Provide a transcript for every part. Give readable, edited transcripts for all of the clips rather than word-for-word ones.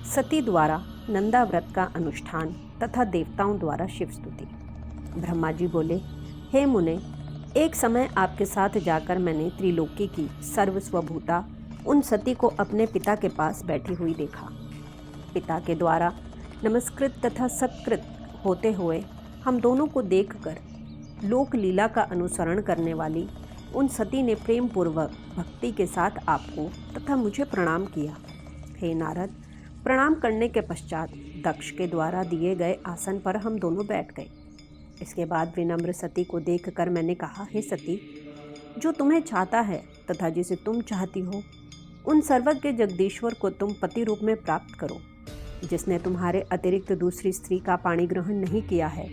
सती द्वारा नंदा व्रत का अनुष्ठान तथा देवताओं द्वारा शिव स्तुति। ब्रह्मा जी बोले, हे मुने, एक समय आपके साथ जाकर मैंने त्रिलोकी की सर्वस्वभूता उन सती को अपने पिता के पास बैठी हुई देखा। पिता के द्वारा नमस्कृत तथा सत्कृत होते हुए हम दोनों को देखकर लोक लीला का अनुसरण करने वाली उन सती ने प्रेम पूर्वक भक्ति के साथ आपको तथा मुझे प्रणाम किया। हे नारद, प्रणाम करने के पश्चात दक्ष के द्वारा दिए गए आसन पर हम दोनों बैठ गए। इसके बाद विनम्र सती को देखकर मैंने कहा, हे सती, जो तुम्हें चाहता है तथा जिसे तुम चाहती हो, उन सर्वज्ञ जगदीश्वर को तुम पति रूप में प्राप्त करो, जिसने तुम्हारे अतिरिक्त दूसरी स्त्री का पाणी ग्रहण नहीं किया है,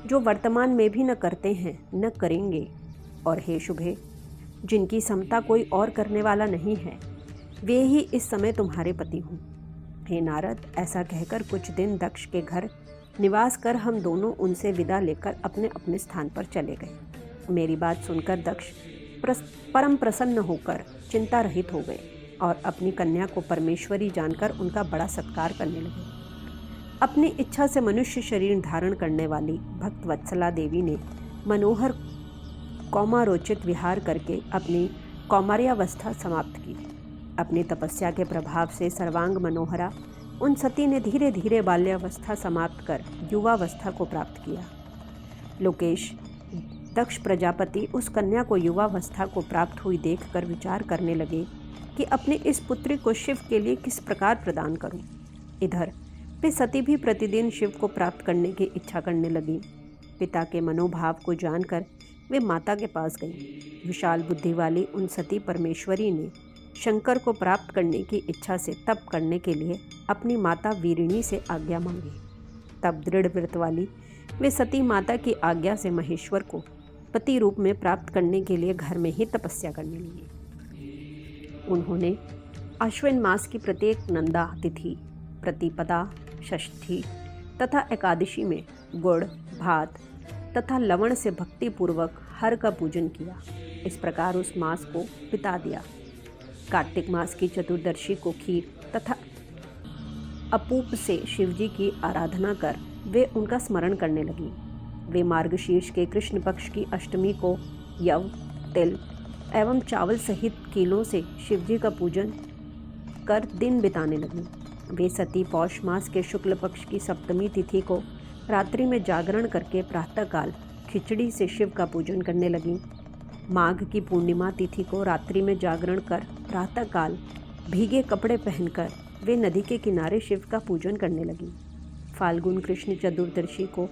जो वर्तमान में भी न करते हैं न करेंगे, और हे शुभे, जिनकी समता कोई और करने वाला नहीं है, वे ही इस समय तुम्हारे पति हों। हे नारद, ऐसा कहकर कुछ दिन दक्ष के घर निवास कर हम दोनों उनसे विदा लेकर अपने अपने स्थान पर चले गए। मेरी बात सुनकर दक्ष परम प्रसन्न होकर चिंता रहित हो गए और अपनी कन्या को परमेश्वरी जानकर उनका बड़ा सत्कार करने लगे। अपनी इच्छा से मनुष्य शरीर धारण करने वाली भक्त वत्सला देवी ने मनोहर कौमारोचित विहार करके अपनी कौमार्यावस्था समाप्त की। अपनी तपस्या के प्रभाव से सर्वांग मनोहरा उन सती ने धीरे धीरे बाल्यावस्था समाप्त कर युवावस्था को प्राप्त किया। लोकेश, दक्ष प्रजापति उस कन्या को युवावस्था को प्राप्त हुई देखकर विचार करने लगे कि अपनी इस पुत्री को शिव के लिए किस प्रकार प्रदान करूं। इधर वे सती भी प्रतिदिन शिव को प्राप्त करने की इच्छा करने लगी। पिता के मनोभाव को जानकर वे माता के पास गई। विशाल बुद्धि वाली उन सती परमेश्वरी ने शंकर को प्राप्त करने की इच्छा से तप करने के लिए अपनी माता वीरिणी से आज्ञा मांगी। तब दृढ़ व्रत वाली वे सती माता की आज्ञा से महेश्वर को पति रूप में प्राप्त करने के लिए घर में ही तपस्या करने लगी। उन्होंने आश्विन मास की प्रत्येक नंदा तिथि, प्रतिपदा, षष्ठी तथा एकादशी में गुड़, भात तथा लवण से भक्ति पूर्वक हर का पूजन किया। इस प्रकार उस मास को बिता दिया। कार्तिक मास की चतुर्दशी को खीर तथा अपूप से शिवजी की आराधना कर वे उनका स्मरण करने लगी। वे मार्गशीर्ष के कृष्ण पक्ष की अष्टमी को यव, तिल एवं चावल सहित कीलों से शिवजी का पूजन कर दिन बिताने लगी। वे सती पौष मास के शुक्ल पक्ष की सप्तमी तिथि को रात्रि में जागरण करके प्रातःकाल खिचड़ी से शिव का पूजन करने लगी। माघ की पूर्णिमा तिथि को रात्रि में जागरण कर प्रातःकाल भीगे कपड़े पहनकर वे नदी के किनारे शिव का पूजन करने लगी। फाल्गुन कृष्ण चतुर्दशी को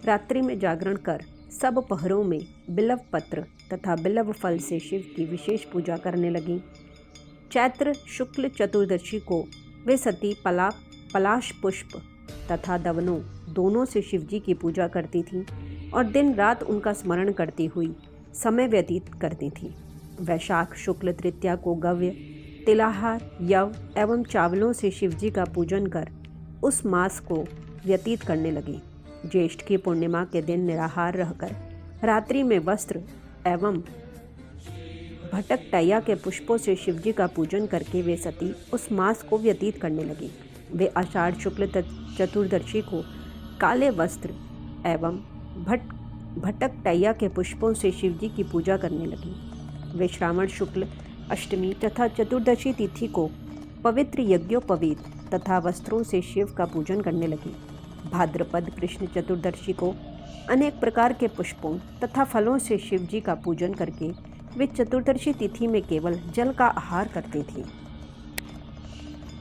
रात्रि में जागरण कर सब पहरों में बिल्व पत्र तथा बिल्व फल से शिव की विशेष पूजा करने लगी। चैत्र शुक्ल चतुर्दशी को वे सती पलाश पुष्प तथा दवनों दोनों से शिवजी की पूजा करती थीं और दिन रात उनका स्मरण करती हुई समय व्यतीत करती थीं। वैशाख शुक्ल तृतीया को गव्य, तिलाहार, यव एवं चावलों से शिवजी का पूजन कर उस मास को व्यतीत करने लगी। ज्येष्ठ की पूर्णिमा के दिन निराहार रहकर रात्रि में वस्त्र एवं भटकटैया के पुष्पों से शिवजी का पूजन करके वे सती उस मास को व्यतीत करने लगी। वे आषाढ़ शुक्ल चतुर्दशी को काले वस्त्र एवं भटकटैया के पुष्पों से शिवजी की पूजा करने लगी। वे श्रावण शुक्ल अष्टमी तथा चतुर्दशी तिथि को पवित्र यज्ञोपवीत तथा वस्त्रों से शिव का पूजन करने लगी। भाद्रपद कृष्ण चतुर्दशी को अनेक प्रकार के पुष्पों तथा फलों से शिवजी का पूजन करके वे चतुर्दशी तिथि में केवल जल का आहार करती थी।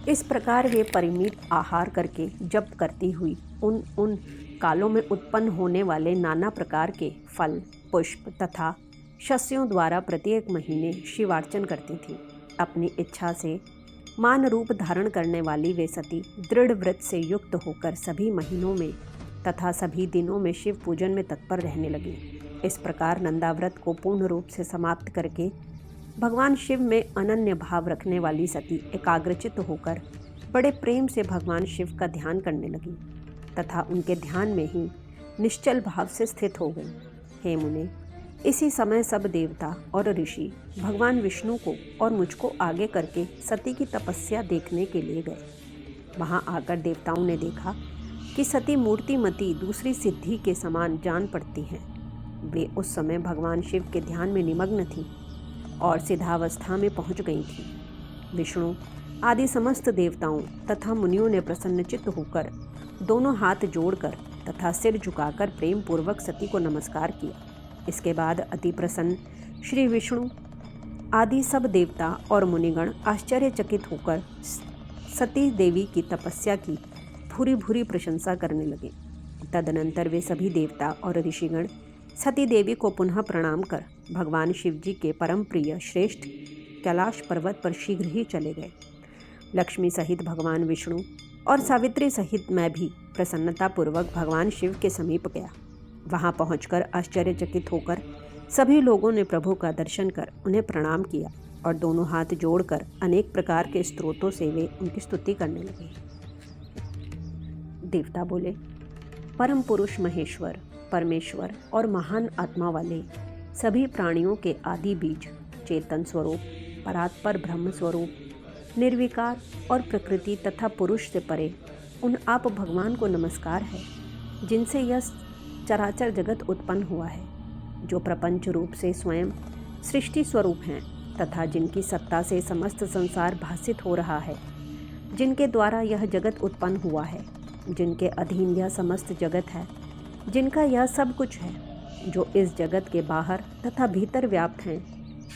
इस प्रकार वे परिमित आहार करके जप करती हुई उन कालों में उत्पन्न होने वाले नाना प्रकार के फल, पुष्प तथा शस्यों द्वारा प्रत्येक महीने शिवार्चन करती थी। अपनी इच्छा से मान रूप धारण करने वाली वे सती दृढ़ व्रत से युक्त होकर सभी महीनों में तथा सभी दिनों में शिव पूजन में तत्पर रहने लगी। इस प्रकार नंदाव्रत को पूर्ण रूप से समाप्त करके भगवान शिव में अनन्य भाव रखने वाली सती एकाग्रचित्त होकर बड़े प्रेम से भगवान शिव का ध्यान करने लगी तथा उनके ध्यान में ही निश्चल भाव से स्थित हो गई। हे मुने, इसी समय सब देवता और ऋषि भगवान विष्णु को और मुझको आगे करके सती की तपस्या देखने के लिए गए। वहाँ आकर देवताओं ने देखा कि सती मूर्तिमती दूसरी सिद्धि के समान जान पड़ती हैं। वे उस समय भगवान शिव के ध्यान में निमग्न थीं और सिद्धावस्था में पहुंच गई थीं। विष्णु आदि समस्त देवताओं तथा मुनियों ने प्रसन्नचित्त होकर दोनों हाथ जोड़कर तथा सिर झुकाकर प्रेम पूर्वक सती को नमस्कार किया। इसके बाद अति प्रसन्न श्री विष्णु आदि सब देवता और मुनिगण आश्चर्यचकित होकर सती देवी की तपस्या की भूरी भूरी प्रशंसा करने लगे। तदनंतर वे सभी देवता और ऋषिगण सती देवी को पुनः प्रणाम कर भगवान शिव जी के परम प्रिय श्रेष्ठ कैलाश पर्वत पर शीघ्र ही चले गए। लक्ष्मी सहित भगवान विष्णु और सावित्री सहित मैं भी प्रसन्नतापूर्वक भगवान शिव के समीप गया। वहां पहुंचकर आश्चर्यचकित होकर सभी लोगों ने प्रभु का दर्शन कर उन्हें प्रणाम किया और दोनों हाथ जोड़कर अनेक प्रकार के स्तोत्रों से वे उनकी स्तुति करने लगे। देवता बोले, परम पुरुष महेश्वर, परमेश्वर और महान आत्मा वाले सभी प्राणियों के आदि बीज, चेतन स्वरूप, परात्पर ब्रह्म स्वरूप, निर्विकार और प्रकृति तथा पुरुष से परे उन आप भगवान को नमस्कार है जिनसे यह चराचर जगत उत्पन्न हुआ है, जो प्रपंच रूप से स्वयं सृष्टि स्वरूप हैं तथा जिनकी सत्ता से समस्त संसार भासित हो रहा है, जिनके द्वारा यह जगत उत्पन्न हुआ है, जिनके अधीन यह समस्त जगत है, जिनका यह सब कुछ है, जो इस जगत के बाहर तथा भीतर व्याप्त हैं,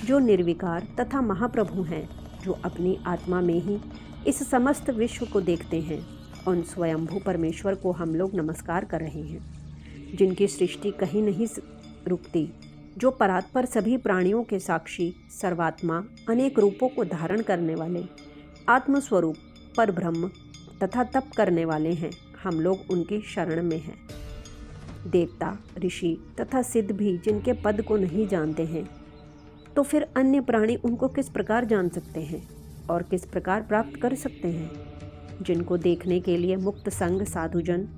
जो निर्विकार तथा महाप्रभु हैं, जो अपनी आत्मा में ही इस समस्त विश्व को देखते हैं, उन स्वयंभू परमेश्वर को हम लोग नमस्कार कर रहे हैं, जिनकी सृष्टि कहीं नहीं रुकती, जो परात्पर सभी प्राणियों के साक्षी, सर्वात्मा, अनेक रूपों को धारण करने वाले, आत्मस्वरूप, परब्रह्म तथा तप करने वाले हैं। हम लोग उनकी शरण में हैं। देवता, ऋषि तथा सिद्ध भी जिनके पद को नहीं जानते हैं, तो फिर अन्य प्राणी उनको किस प्रकार जान सकते हैं और किस प्रकार प्राप्त कर सकते हैं? जिनको देखने के लिए मुक्त संग साधुजन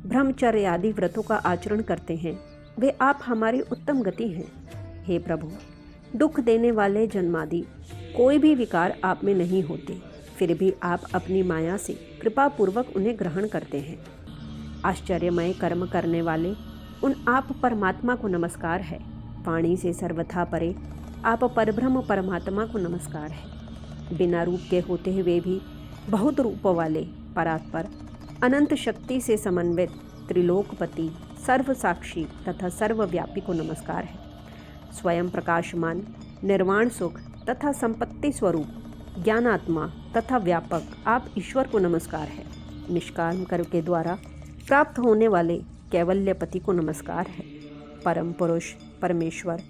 ब्रह्मचर्य आदि व्रतों का आचरण करते हैं, वे आप हमारी उत्तम गति हैं। हे प्रभु, दुख देने वाले जन्मादि कोई भी विकार आप में नहीं होते, फिर भी आप अपनी माया से कृपापूर्वक उन्हें ग्रहण करते हैं। आश्चर्यमय कर्म करने वाले उन आप परमात्मा को नमस्कार है। वाणी से सर्वथा परे आप परब्रह्म परमात्मा को नमस्कार है। बिना रूप के होते हुए भी बहुत रूप वाले परात्पर अनंत शक्ति से समन्वित त्रिलोकपति, सर्वसाक्षी तथा सर्वव्यापी को नमस्कार है। स्वयं प्रकाशमान, निर्वाण सुख तथा संपत्ति स्वरूप, ज्ञानात्मा तथा व्यापक आप ईश्वर को नमस्कार है। निष्काम कर्म के द्वारा प्राप्त होने वाले कैवल्यपति को नमस्कार है। परम पुरुष, परमेश्वर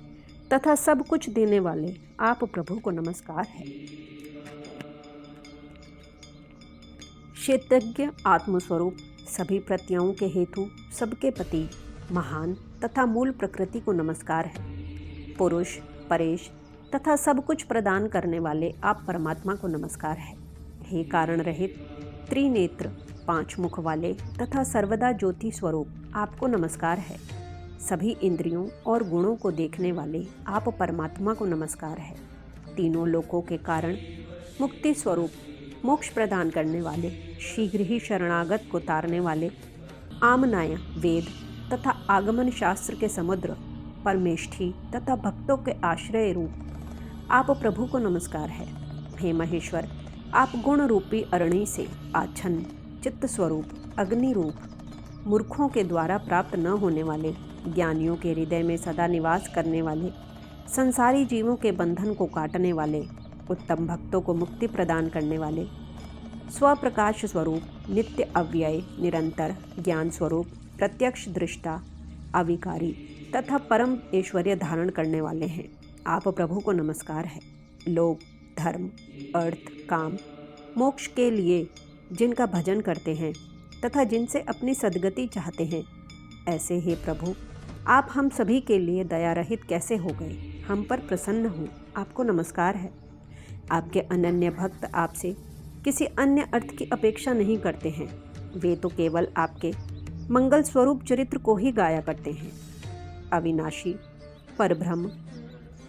तथा सब कुछ देने वाले आप प्रभु को नमस्कार है। क्षेत्रज्ञ आत्मस्वरूप, सभी प्रत्ययों के हेतु, सबके पति, महान तथा मूल प्रकृति को नमस्कार है। पुरुष, परेश तथा सब कुछ प्रदान करने वाले आप परमात्मा को नमस्कार है। हे कारण रहित, त्रिनेत्र, पांच मुख वाले तथा सर्वदा ज्योति स्वरूप आपको नमस्कार है। सभी इंद्रियों और गुणों को देखने वाले आप परमात्मा को नमस्कार है। तीनों लोकों के कारण, मुक्ति स्वरूप, मोक्ष प्रदान करने वाले, शीघ्र ही शरणागत को तारने वाले, आमनाय, वेद तथा आगमन शास्त्र के समुद्र, परमेष्ठी तथा भक्तों के आश्रय रूप आप प्रभु को नमस्कार है। हे महेश्वर, आप गुण रूपी अरणि से आच्छन्न, चित्त स्वरूप, अग्नि रूप, मूर्खों के द्वारा प्राप्त न होने वाले, ज्ञानियों के हृदय में सदा निवास करने वाले, संसारी जीवों के बंधन को काटने वाले, उत्तम भक्तों को मुक्ति प्रदान करने वाले, स्वप्रकाश स्वरूप, नित्य अव्यय, निरंतर ज्ञान स्वरूप, प्रत्यक्ष दृष्टा, अविकारी तथा परम ऐश्वर्य धारण करने वाले हैं। आप प्रभु को नमस्कार है। लोग, धर्म, अर्थ, काम, मोक्ष के लिए जिनका भजन करते हैं तथा जिनसे अपनी सद्गति चाहते हैं, ऐसे हे प्रभु, आप हम सभी के लिए दया रहित कैसे हो गए? हम पर प्रसन्न हो, आपको नमस्कार है। आपके अनन्य भक्त आपसे किसी अन्य अर्थ की अपेक्षा नहीं करते हैं। वे तो केवल आपके मंगल स्वरूप चरित्र को ही गाया करते हैं। अविनाशी, परब्रह्म,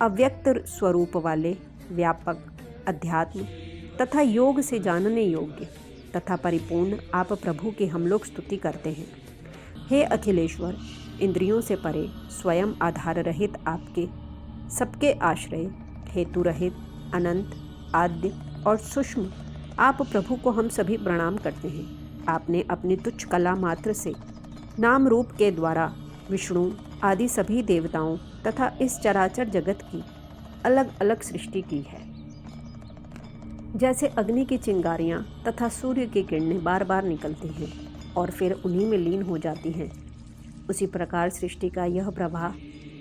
अव्यक्त स्वरूप वाले, व्यापक, अध्यात्म तथा योग से जानने योग्य, तथा परिपूर्ण आप प्रभु की हम लोग स्तुति करते हैं। हे अखिलेश्वर, इंद्रियों से परे, स्वयं आधार रहित, आपके सबके आश्रय, हेतु रहित, अनंत, आद्य और सूक्ष्म आप प्रभु को हम सभी प्रणाम करते हैं। आपने अपनी तुच्छ कला मात्र से नाम रूप के द्वारा विष्णु आदि सभी देवताओं तथा इस चराचर जगत की अलग अलग सृष्टि की है। जैसे अग्नि की चिंगारियाँ तथा सूर्य की किरणें बार बार निकलती हैं और फिर उन्हीं में लीन हो जाती हैं, उसी प्रकार सृष्टि का यह प्रवाह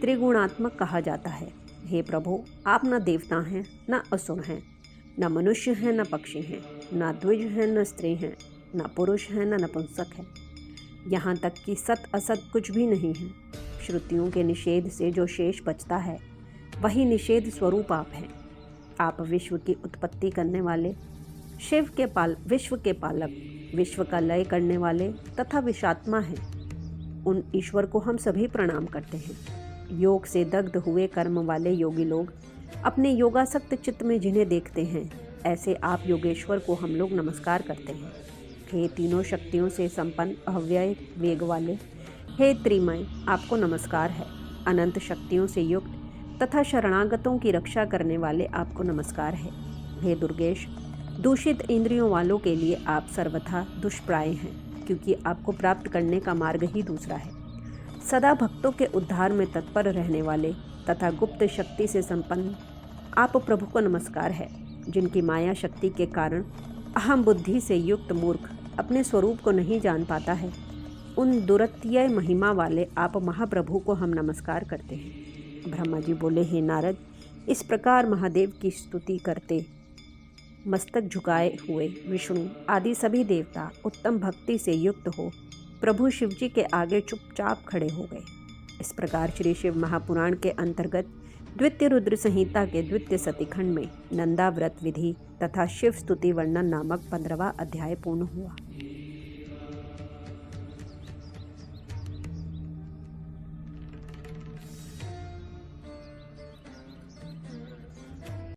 त्रिगुणात्मक कहा जाता है। हे प्रभु, आप न देवता हैं, न असुर हैं, न मनुष्य हैं, न पक्षी हैं, न द्विज हैं, न स्त्री हैं, न पुरुष हैं, न नपुंसक हैं, यहाँ तक कि सत असत कुछ भी नहीं है। श्रुतियों के निषेध से जो शेष बचता है वही निषेध स्वरूप आप हैं। आप विश्व की उत्पत्ति करने वाले, विश्व के पालक, विश्व का लय करने वाले तथा विषात्मा हैं। उन ईश्वर को हम सभी प्रणाम करते हैं। योग से दग्ध हुए कर्म वाले योगी लोग अपने योगासक्त चित्त में जिन्हें देखते हैं, ऐसे आप योगेश्वर को हम लोग नमस्कार करते हैं। हे तीनों शक्तियों से संपन्न अव्यय वेग वाले, हे त्रिमय, आपको नमस्कार है। अनंत शक्तियों से युक्त तथा शरणागतों की रक्षा करने वाले, आपको नमस्कार है। हे दुर्गेश, दूषित इंद्रियों वालों के लिए आप सर्वथा दुष्प्राय हैं, क्योंकि आपको प्राप्त करने का मार्ग ही दूसरा है। सदा भक्तों के उद्धार में तत्पर रहने वाले तथा गुप्त शक्ति से संपन्न आप प्रभु को नमस्कार है। जिनकी माया शक्ति के कारण अहम बुद्धि से युक्त मूर्ख अपने स्वरूप को नहीं जान पाता है, उन दुरत्यय महिमा वाले आप महाप्रभु को हम नमस्कार करते हैं। ब्रह्मा जी बोले, हे नारद, इस प्रकार महादेव की स्तुति करते मस्तक झुकाए हुए विष्णु आदि सभी देवता उत्तम भक्ति से युक्त हो प्रभु शिव जी के आगे चुपचाप खड़े हो गए। इस प्रकार श्री शिव महापुराण के अंतर्गत द्वितीय रुद्र संहिता के द्वितीय सतीखंड में नंदा व्रत विधि तथा शिव स्तुति वर्णन नामक 15वां अध्याय पूर्ण हुआ।